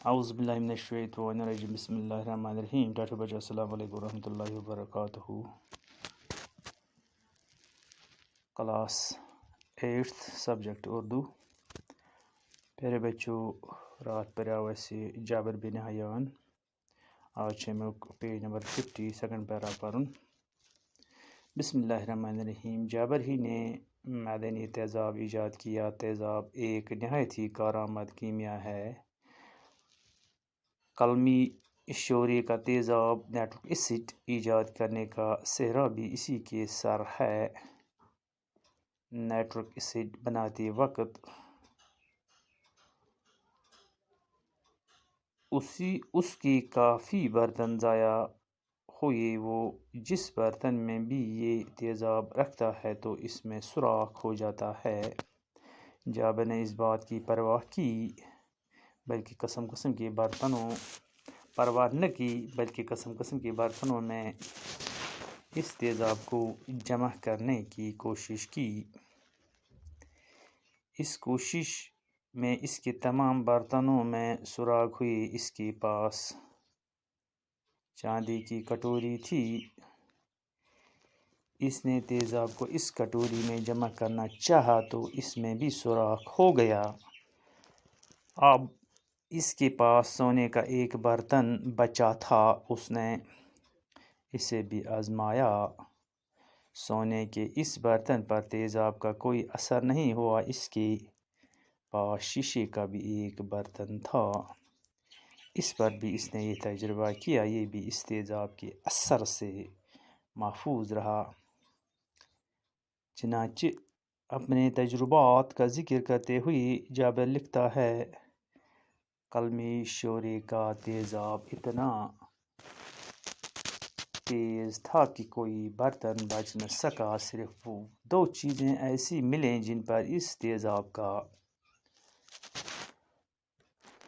اعوذ باللہ من الشیطان الرجیم بسم اللہ الرحمن الرحیم. ڈاکٹر بچہ السلام علیکم ورحمۃ اللہ وبرکاتہ. Class 8th subject Urdu. پیارے بچوں، رات پریاو اسہِ جابر بن حیان. آج چھُ امیُک پیج نمبر 50 سیکنڈ پیرا پرُن. بسم اللہ الرحمن الرحیم. جابر ہی نے معدنی تیزاب ایجاد کیا. تیزاب ایک نہایت ہی کارآمد کیمیا ہے. قلمی شورے کا تیزاب نائٹرک ایسڈ ایجاد کرنے کا صحرا بھی اسی کے سر ہے. نائٹرک ایسڈ بناتے وقت اس کے کافی برتن ضائع ہوئے. وہ جس برتن میں بھی یہ تیزاب رکھتا ہے تو اس میں سوراخ ہو جاتا ہے. جابر نے اس بات کی پرواہ کی بلکہ قسم قسم کے برتنوں میں اس تیزاب کو جمع کرنے کی کوشش کی. اس کوشش میں اس کے تمام برتنوں میں سوراخ ہوئے. اس کے پاس چاندی کی کٹوری تھی. اس نے تیزاب کو اس کٹوری میں جمع کرنا چاہا تو اس میں بھی سوراخ ہو گیا. اب اس کے پاس سونے کا ایک برتن بچا تھا. اس نے اسے بھی آزمایا. سونے کے اس برتن پر تیزاب کا کوئی اثر نہیں ہوا. اس کے پاس شیشے کا بھی ایک برتن تھا. اس پر بھی اس نے یہ تجربہ کیا. یہ بھی اس تیزاب کے اثر سے محفوظ رہا. چنانچہ اپنے تجربات کا ذکر کرتے ہوئے جابر لکھتا ہے، قلمی شورے کا تیزاب اتنا تیز تھا کہ کوئی برتن بچ نہ سکا. صرف وہ دو چیزیں ایسی ملیں جن پر اس تیزاب کا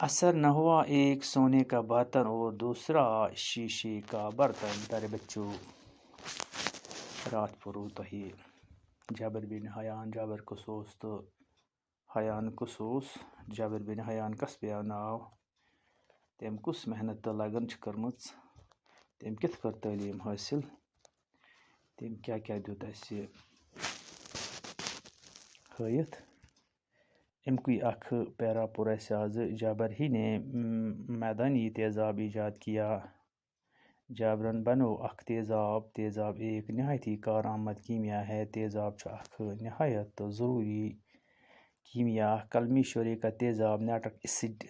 اثر نہ ہوا، ایک سونے کا برتن اور دوسرا شیشے کا برتن. پیارے بچوں، رات پرو تہی جابر بن حیان جابر خصوص تو حیان خصوص. جابر بن حیان کس پیو ناو. تم کس محنت تو لگن کرمچ. تم کت کر تعلیم حاصل. تم کیا دیت اسہِ ہٲیِتھ. امکُے اکھ پیرا پوٚر اسہِ آز. جابر ہی نے معدنی تیزاب ایجاد کیا. جابرن بنو اکھ تیزاب. تیزاب ایک نہایت ہی کارآمد کیمیا ہے. تیزاب چھُ اکھ نہایت ضروری کیمیا. قلمی شورے کا تیزاب نائٹرک ایسڈ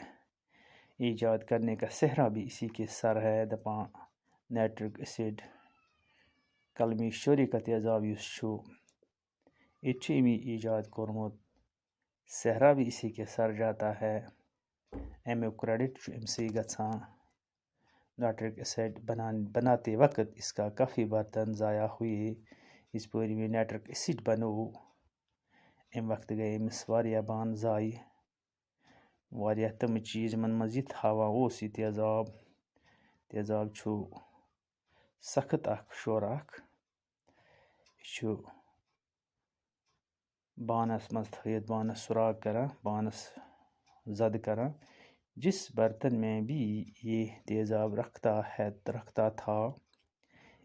ایجاد کرنے کا صحرا بھی اسی کے سر ہے. دپان نائٹرک ایسڈ قلمی شورے کا تیزاب یُس چھُ یہ چھُ امی ایجاد کوٚرمُت. صحرا بھی اسی کے سر جاتا ہے. امیُک کریڈٹ چھُ أمسٕے گژھان. نائٹرک ایسڈ بناتے وقت اس کا کافی برتن ضائع ہوئے. اس پورِ میں نائٹرک ایسڈ بنو. امہِ وقتہٕ گٔے أمِس واریاہ بانہٕ ضایع. واریاہ تِم چیٖز یِمن منٛز یہِ تھاوان اوس یہِ تیزاب. تیزاب چھُ سخت اکھ شورٕ اکھ. یہِ چھُ بانس منٛز تھٲیِتھ بانس سُراخ کران، بانس زد کران. جس برتن میں بھی یہ تیزاب رکھتا تھا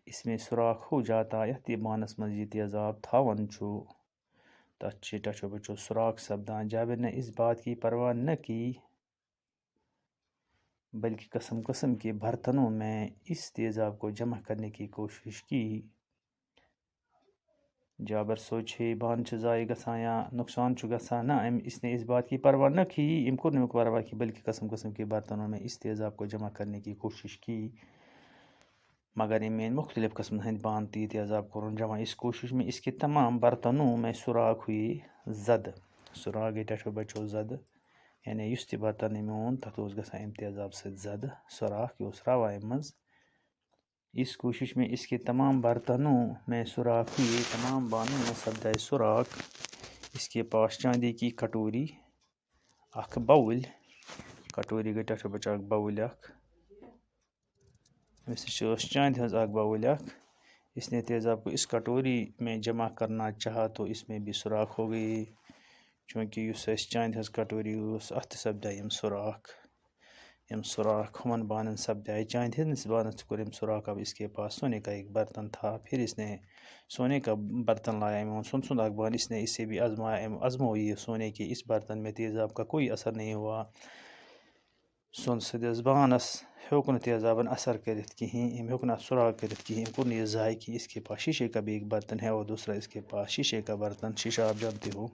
اس میں سوراخ ہو جاتا. یتھ یہِ بانس منٛز یہ تیزاب تھاوان چھُ تتھ چھِ ٹچو بچو سوراخ سپدان. جابر نے اس بات کی پرواہ نہ کی بلکہ قسم کے برتنوں میں اس تیزاب کو جمع کرنے کی کوشش کی. جابر سوچے بان چھِ ضائع گژھان یا نقصان چھُ گژھان. نہ، اس نے اس بات کی پرواہ نہ کی. ام کو نمیُک پرواہ کی بلکہ قسم کے برتنوں میں اس تیزاب کو جمع کرنے کی کوشش کی. مگر ام مختلف قسم ہند بان تہِ تیزاب کوٚرُن جمع. اس کوشش میں اس کے تمام برتنوں میں سوراخ ہوئے زد. سوراخ گٔے ٹچو بچو زد. یعنی یُس تہِ برتن أمۍ اوٚن تتھ اوس گژھان امہِ تیزاب سۭتۍ زد سوراخ. یہِ اوس راوان امہِ منٛز. اس کوشش میں اس کے تمام برتنوں میں سوراخ ہوئے. تمام بانوں میں سپدائے سوراخ. اس کے پاس چاندی کی کٹوری اکھ باؤل. کٹوری گئی ٹچو بچو اکھ باؤل اکھ. أمِس نِش ٲس چاندِ ہٕنٛز اکھ باؤل اکھ. اس نے تیزاب کو اس کٹوری میں جمع کرنا چاہا تو اس میں بھی سوراخ ہو گئی. چونکہ یُس اَسہِ چاندِ ہٕنٛز کٹوری اوس اتھ تہِ سپداے یِم سوراخ. یم سوراخ ہمن بانن سپدائے چاند ہندس بانس تہ کوٚر سوراخ. اب اس کے پاس سونے کا ایک برتن تھا. پھر اس نے سونے کا برتن لایا. سن اخبار اس نے اسے بھی آزمایا. آزموئی سونے کے اس برتن میں تیزاب کا کوئی اثر نہیں ہوا. سون سدس بانس ہیوک نہ تیزابن اثر کرت کہین. ہیوک نہ سراغ کرت کہین. کور یہ ضائع کہ اس کے پاس شیشے کا بھی ایک برتن ہے اور دوسرا اس کے پاس شیشے کا برتن. شیشہ آپ جانتے ہو.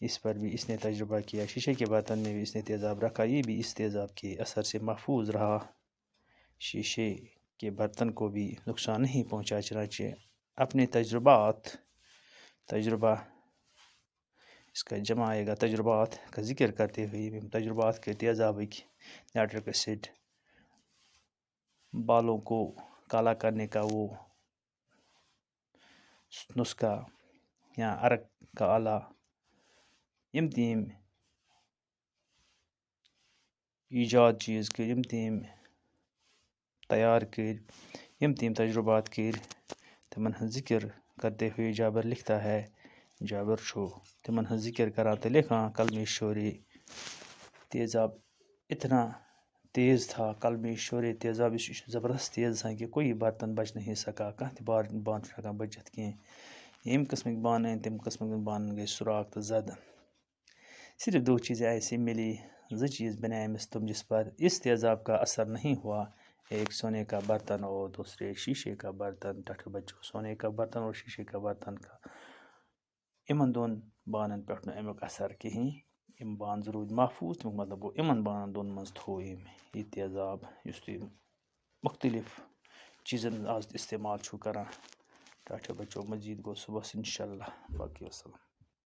اس پر بھی اس نے تجربہ کیا. شیشے کے برتن میں بھی اس نے تیزاب رکھا. یہ بھی اس تیزاب کے اثر سے محفوظ رہا. شیشے کے برتن کو بھی نقصان نہیں پہنچا. چنانچہ اپنے تجربہ اس کا جمع آئے گا تجربات کا ذکر کرتے ہوئے. تجربات کے تیزابک نائٹرک ایسڈ بالوں کو کالا کرنے کا وہ نسخہ یا عرق کا آلہ یم تیم ایجاد چیز کر یم تیم تیار کر یم تیم تجربات کر تمن ہند ذکر کرتے ہوئے جابر لکھتا ہے. جابر چھو تمن ہند ذکر کران تو لکھان کلمی شورے تیزاب اتنا تیز تھا. کلمی شورے تیزاب اس زبردست تیز تھا کہ کوئی برتن بچ نہیں سکا. کھانا تہ بان ہکان بچت کی. یم قسمک بانہ تم قسمک بانن گئی سراخ تو زد. صرف دو چیزیں ایسی ملی. چیز بنائے مس تم جس پر اس تیزاب کا اثر نہیں ہوا. ایک سونے کا برتن اور دوسرے شیشے کا برتن. ٹھٹھ بچو سونے کا برتن اور شیشے کا برتن کا امن دون بانن پہ امیک اثر کہین. ام بان ضرور محفوظ. تمیک مطلب گو امن بانن دون مز تھو یہ تیزاب اس تھی مختلف چیزن آز استعمال چھو کران. ٹھٹھ بچو مزید گو صبح انشاءاللہ. باقی وسلام.